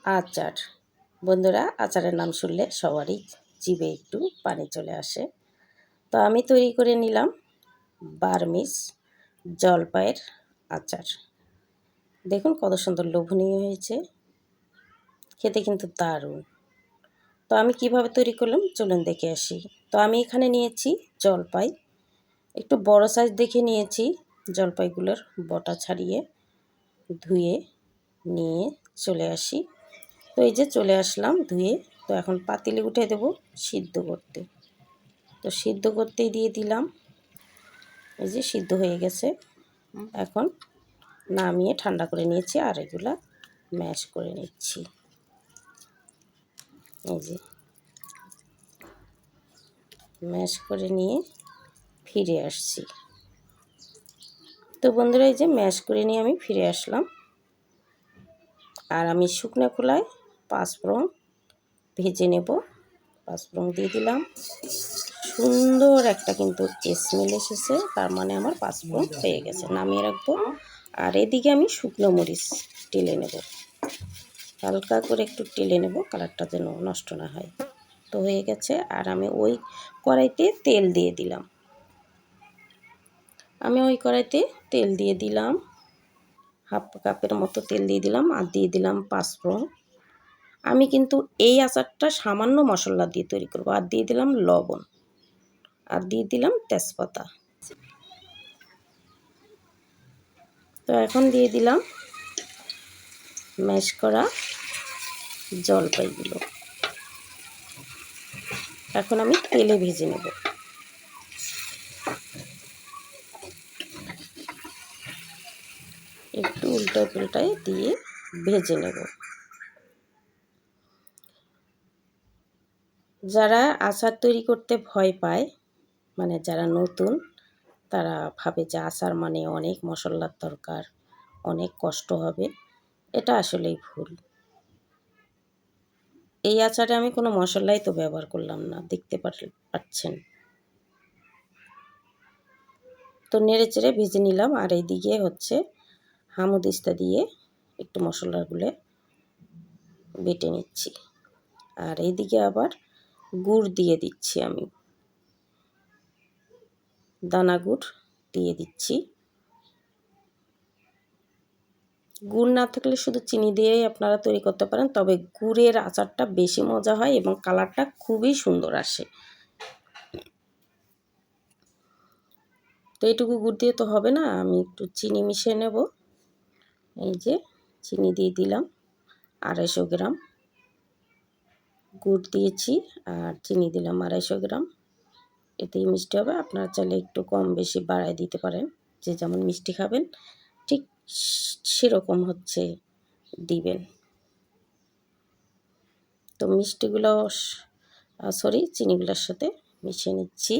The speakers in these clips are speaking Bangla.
আচার। বন্ধুরা, আচারের নাম শুনলে সবারই জিভে একটু পানি চলে আসে। তো আমি তৈরি করে নিলাম বার্মিজ জলপাইয়ের আচার। দেখুন কত সুন্দর লোভনীয় হয়েছে, খেতে কিন্তু দারুণ। তো আমি কিভাবে তৈরি করলাম চলুন দেখে আসি। তো আমি এখানে নিয়েছি জলপাই, একটু বড় সাইজ দেখে নিয়েছি। জলপাইগুলোর বটা ছাড়িয়ে ধুয়ে নিয়ে চলে আসি। তো এই যে চলে আসলাম ধুয়ে। তো এখন পাতিলে উঠে দেব সিদ্ধ করতে। তো সিদ্ধ করতেই দিয়ে দিলাম, এই যে সিদ্ধ হয়ে গেছে। এখন নামিয়ে ঠান্ডা করে নিয়েছি আর এগুলা ম্যাশ করে নিচ্ছি। এই যে ম্যাশ করে নিয়ে ফিরে আসছি। তো বন্ধুরা, এই যে ম্যাশ করে নিয়ে আমি ফিরে আসলাম। আর আমি শুকনো খোলায় পাঁচফোড়ন ভেজে নেব। পাঁচফোড়ন দিয়ে দিলাম, সুন্দর একটা কিন্তু স্মেল এসেছে, তার মানে আমার পাঁচফোড়ন হয়ে গেছে, নামিয়ে রাখবো। আর এদিকে আমি শুকনো মরিচ টেলে নেব, হালকা করে একটু টেলে নেব, কালারটা যেন নষ্ট না হয়। তো হয়ে গেছে। আর আমি ওই কড়াইতে তেল দিয়ে দিলাম, হাফ কাপের মতো তেল দিয়ে দিলাম। আর দিয়ে দিলাম পাঁচফোড়ন। আমি কিন্তু এই আচারটা সামান্য মশলা দিয়ে তৈরি করব। আর দিয়ে দিলাম লবণ, আর দিয়ে দিলাম তেজপাতা। তো এখন দিয়ে দিলাম ম্যাশ করা জলপাইগুলো। এখন আমি তেলে ভেজে নেব। একটু উল্টায় দিয়ে ভেজে নেব। যারা আচার তৈরি করতে ভয় পায়, মানে যারা নতুন, তারা ভাবে যে আচার মানে অনেক মশলার দরকার, অনেক কষ্ট হবে। এটা আসলেই ভুল। এই আচারে আমি কোনো মশলাই তো ব্যবহার করলাম না, দেখতে পাচ্ছেন। তো নেড়ে চেড়ে ভেজে নিলাম। আর এইদিকে হচ্ছে হামুদিস্তা দিয়ে একটু মশলাগুলো বেটে নিচ্ছি। আর এইদিকে আবার গুড় দিয়ে দিচ্ছি, আমি দানা গুড় দিয়ে দিচ্ছি। গুড় না থাকলে শুধু চিনি দিয়েই আপনারা তৈরি করতে পারেন, তবে গুড়ের আচারটা বেশি মজা হয় এবং কালারটা খুবই সুন্দর আসে। তো এইটুকু গুড় দিয়ে তো হবে না, আমি একটু চিনি মিশিয়ে নেব। এই যে চিনি দিয়ে দিলাম 250 গ্রাম, গুড় দিয়েছি আর চিনি দিলাম 250 গ্রাম। এতেই মিষ্টি হবে। আপনারা চাইলে একটু কম বেশি বাড়ায় দিতে পারেন, যে যেমন মিষ্টি খাবেন ঠিক সেরকম হচ্ছে দিবেন। তো মিষ্টিগুলো চিনিগুলোর সাথে মিশিয়ে নিচ্ছি।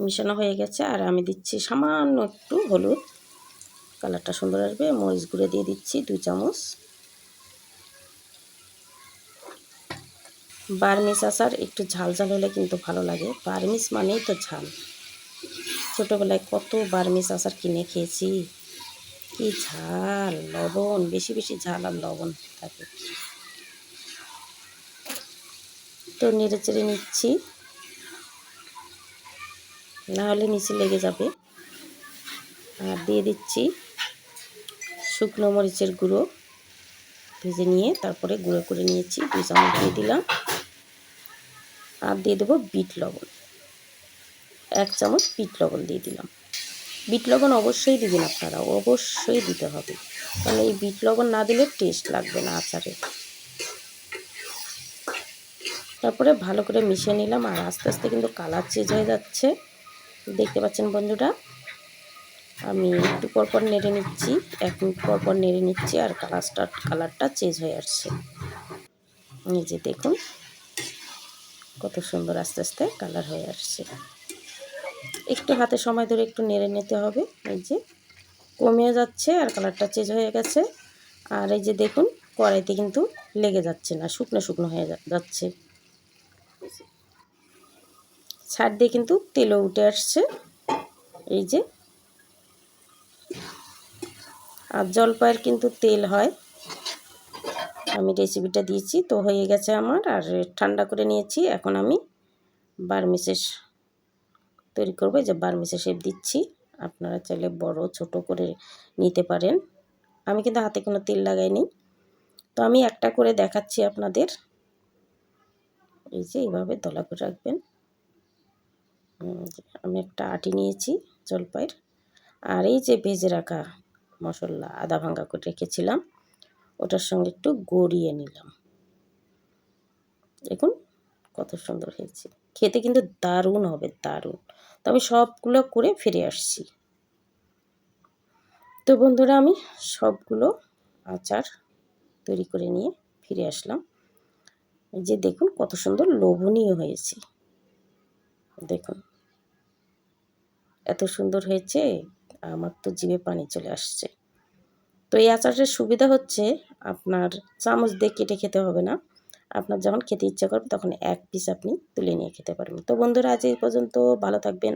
মিশানো হয়ে গেছে। আর আমি দিচ্ছি সামান্য একটু হলুদ, কালারটা সুন্দর আসবে। মরিচ গুঁড়ো দিয়ে দিচ্ছি 2 চামচ। বার্মিজ আচার একটু ঝাল ঝাল হলে কিন্তু ভালো লাগে। বার্মিজ মানেই তো ঝাল। ছোটোবেলায় কত বার্মিজ আচার কিনে খেয়েছি, কি ঝাল, লবণ, বেশি বেশি ঝাল আর লবণ থাকে। তো নেড়ে চেড়ে নিচ্ছি, না হলে নিচে লেগে যাবে। আর দিয়ে দিচ্ছি শুকনো মরিচের গুঁড়ো, ভেজে নিয়ে তারপরে গুঁড়ো করে নিয়েছি, 2 চামচ দিয়ে দিলাম। আর দিয়ে দেবো বিট লবণ, 1 চামচ বিট লবণ দিয়ে দিলাম। বিট লবণ অবশ্যই দিবেন, আপনারা অবশ্যই দিতে হবে, কারণ এই বিট লবণ না দিলে টেস্ট লাগবে না আচারে। তারপরে ভালো করে মিশিয়ে নিলাম। আর আস্তে আস্তে কিন্তু কালার চেঞ্জ হয়ে যাচ্ছে, দেখতে পাচ্ছেন বন্ধুরা। আমি একটু পরপর নেড়ে নিচ্ছি, 1 মিনিট পরপর নেড়ে নিচ্ছি। আর কালারটা চেঞ্জ হয়ে আসছে। এই যে দেখুন কত সুন্দর আস্তে আস্তে কালার হয়ে আসছে। একটু হাতে সময় ধরে একটু নেড়ে নিতে হবে। এই যে কমে যাচ্ছে আর কালারটা চেঞ্জ হয়ে গেছে। আর এই যে দেখুন কড়াইতে কিন্তু লেগে যাচ্ছে না, শুকনো শুকনো হয়ে যাচ্ছে। ছাড় দিয়ে কিন্তু তেলও উঠে আসছে। এই যে আর জলপাইয়ের কিন্তু তেল হয়। আমি রেসিপিটা দিয়েছি, তো হয়ে গেছে আমার। আর ঠান্ডা করে নিয়েছি। এখন আমি বার্মিসের তৈরি করবো। যে বার্মিসের শেপ দিচ্ছি, আপনারা চাইলে বড় ছোট করে নিতে পারেন। আমি কিন্তু হাতে কোনো তেল লাগাইনি। তো আমি একটা করে দেখাচ্ছি আপনাদের। এই যে এইভাবে দলা করে রাখবেন। আমি একটা আটি নিয়েছি জলপাইয়ের। আর এই যে ভেজে রাখা মশলা আদা ভাঙ্গা করে রেখেছিলাম, ওটার সঙ্গে একটু গড়িয়ে নিলাম। দেখুন কত সুন্দর হয়েছে, খেতে কিন্তু দারুণ হবে, দারুণ। তো আমি সবগুলো করে ফিরে আসছি। তো বন্ধুরা, আমি সবগুলো আচার তৈরি করে নিয়ে ফিরে আসলাম। এই যে দেখুন কত সুন্দর লোভনীয় হয়েছে। দেখুন এত সুন্দর হয়েছে, আমার তো জিভে পানি চলে আসছে। তো এই আচারের সুবিধা হচ্ছে আপনার চামচ দিয়ে কেটে খেতে হবে না। আপনার যখন খেতে ইচ্ছা করবে তখন এক পিস আপনি তুলে নিয়ে খেতে পারবেন। তো বন্ধুরা, আজ এই পর্যন্ত। ভালো থাকবেন।